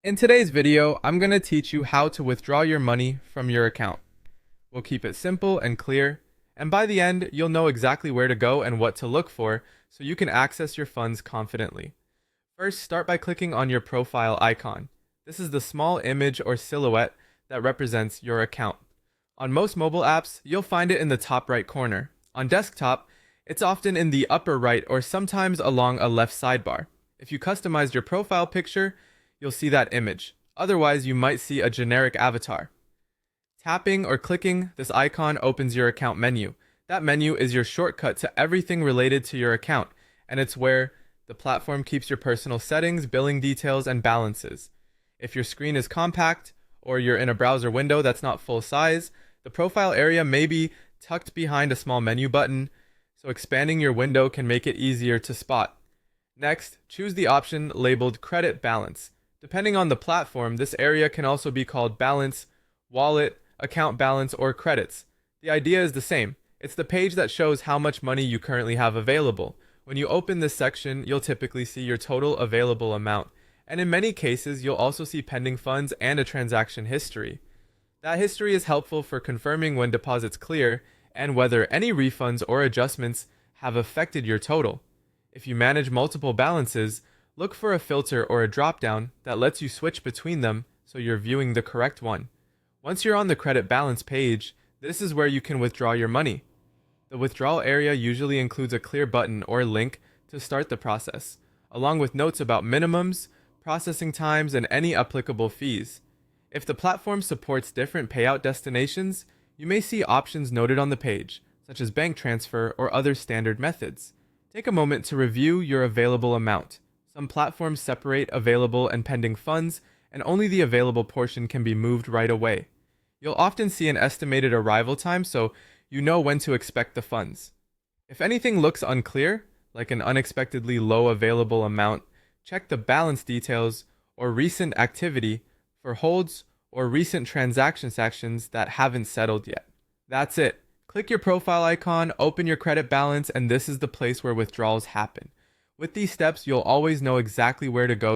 In today's video, I'm going to teach you how to withdraw your money from your account. We'll keep it simple and clear, and by the end, you'll know exactly where to go and what to look for so you can access your funds confidently. First, start by clicking on your profile icon. This is the small image or silhouette that represents your account. On most mobile apps, you'll find it in the top right corner. On desktop, it's often in the upper right or sometimes along a left sidebar. If you customized your profile picture, you'll see that image. Otherwise, you might see a generic avatar. Tapping or clicking this icon opens your account menu. That menu is your shortcut to everything related to your account, and it's where the platform keeps your personal settings, billing details, and balances. If your screen is compact, or you're in a browser window that's not full size, the profile area may be tucked behind a small menu button, so expanding your window can make it easier to spot. Next, choose the option labeled Credit Balance. Depending on the platform, this area can also be called Balance, Wallet, Account Balance, or Credits. The idea is the same. It's the page that shows how much money you currently have available. When you open this section, you'll typically see your total available amount, and in many cases, you'll also see pending funds and a transaction history. That history is helpful for confirming when deposits clear and whether any refunds or adjustments have affected your total. If you manage multiple balances, look for a filter or a drop-down that lets you switch between them so you're viewing the correct one. Once you're on the credit balance page, this is where you can withdraw your money. The withdrawal area usually includes a clear button or link to start the process, along with notes about minimums, processing times, and any applicable fees. If the platform supports different payout destinations, you may see options noted on the page, such as bank transfer or other standard methods. Take a moment to review your available amount. Some platforms separate available and pending funds, and only the available portion can be moved right away. You'll often see an estimated arrival time, so you know when to expect the funds. If anything looks unclear, like an unexpectedly low available amount, check the balance details or recent activity for holds or recent transaction sections that haven't settled yet. That's it. Click your profile icon, open your credit balance, and this is the place where withdrawals happen. With these steps, you'll always know exactly where to go